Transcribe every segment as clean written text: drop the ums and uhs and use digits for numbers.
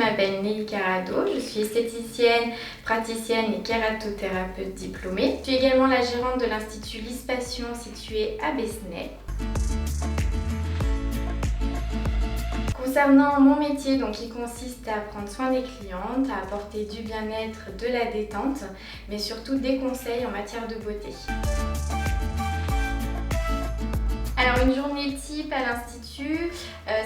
m'appelle Nelly Carado, je suis esthéticienne, praticienne et kératothérapeute diplômée. Je suis également la gérante de l'Institut Lispation situé à Besnay. Concernant mon métier, qui consiste à prendre soin des clientes, à apporter du bien-être, de la détente, mais surtout des conseils en matière de beauté. Alors une journée type à l'Institut,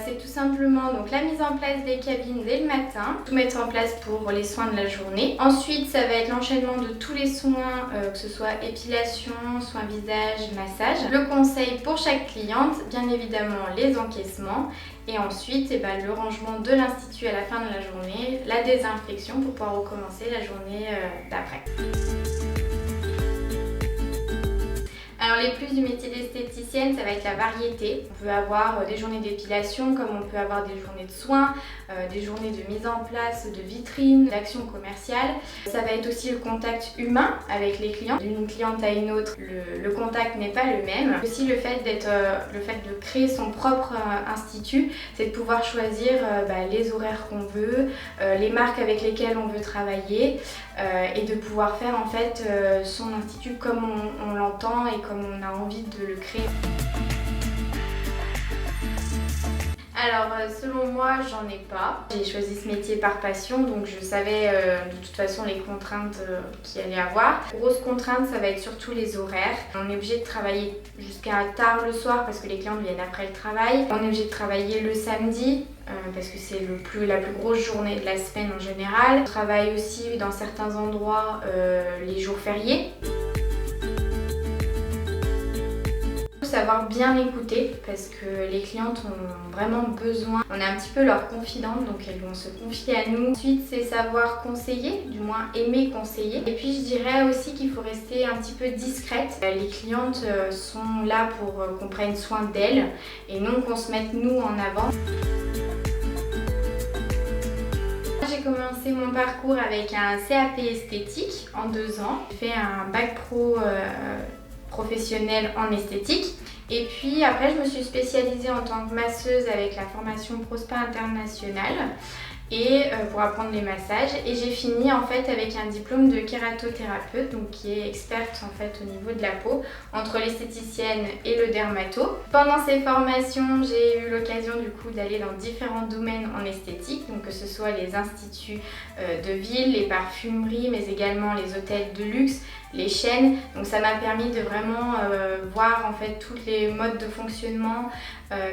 c'est tout simplement la mise en place des cabines dès le matin, tout mettre en place pour les soins de la journée. Ensuite, ça va être l'enchaînement de tous les soins, que ce soit épilation, soins visage, massage. Le conseil pour chaque cliente, bien évidemment les encaissements. Et ensuite, le rangement de l'Institut à la fin de la journée, la désinfection pour pouvoir recommencer la journée d'après. Alors les plus du métier d'esthéticienne, ça va être la variété. On peut avoir des journées d'épilation comme on peut avoir des journées de soins, des journées de mise en place de vitrines, d'actions commerciales. Ça va être aussi le contact humain avec les clients. D'une cliente à une autre, le contact n'est pas le même. Aussi le fait de créer son propre institut, c'est de pouvoir choisir les horaires qu'on veut, les marques avec lesquelles on veut travailler et de pouvoir faire en fait son institut comme on l'entend et comme on a envie de le créer. Alors selon moi, j'en ai pas. J'ai choisi ce métier par passion, donc je savais de toute façon les contraintes qu'il allait avoir. Grosse contrainte, ça va être surtout les horaires. On est obligé de travailler jusqu'à tard le soir parce que les clients viennent après le travail. On est obligé de travailler le samedi parce que c'est la plus grosse journée de la semaine en général. On travaille aussi dans certains endroits les jours fériés. Savoir bien écouter parce que les clientes ont vraiment besoin, on est un petit peu leur confidente donc elles vont se confier à nous. Ensuite c'est savoir conseiller, du moins aimer conseiller. Et puis je dirais aussi qu'il faut rester un petit peu discrète. Les clientes sont là pour qu'on prenne soin d'elles et non qu'on se mette nous en avant. J'ai commencé mon parcours avec un CAP esthétique en 2 ans. J'ai fait un bac pro professionnelle en esthétique et puis après je me suis spécialisée en tant que masseuse avec la formation Prospa International et pour apprendre les massages et j'ai fini en fait avec un diplôme de kératothérapeute donc qui est experte en fait au niveau de la peau entre l'esthéticienne et le dermato. Pendant ces formations j'ai eu l'occasion du coup d'aller dans différents domaines en esthétique donc que ce soit les instituts de ville, les parfumeries mais également les hôtels de luxe, les chaînes, donc ça m'a permis de vraiment voir en fait tous les modes de fonctionnement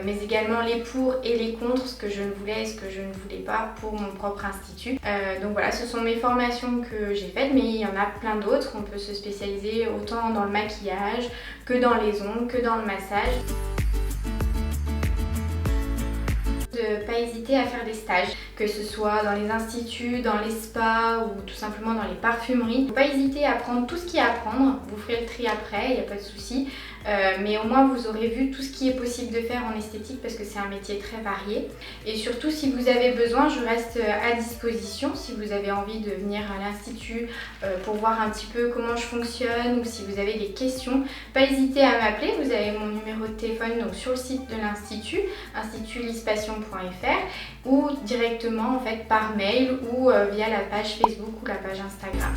mais également les pour et les contre, ce que je ne voulais et ce que je ne voulais pas pour mon propre institut. Donc voilà, ce sont mes formations que j'ai faites mais il y en a plein d'autres, on peut se spécialiser autant dans le maquillage que dans les ongles, que dans le massage. De ne pas hésiter à faire des stages, que ce soit dans les instituts, dans les spas ou tout simplement dans les parfumeries. Il ne faut pas hésiter à prendre tout ce qu'il y a à prendre, vous ferez le tri après, il n'y a pas de souci. Mais au moins vous aurez vu tout ce qui est possible de faire en esthétique parce que c'est un métier très varié. Et surtout si vous avez besoin, je reste à disposition si vous avez envie de venir à l'institut pour voir un petit peu comment je fonctionne ou si vous avez des questions. Pas hésiter à m'appeler, vous avez mon numéro de téléphone donc sur le site de l'institut, institutlispation.fr ou directement en fait par mail ou via la page Facebook ou la page Instagram.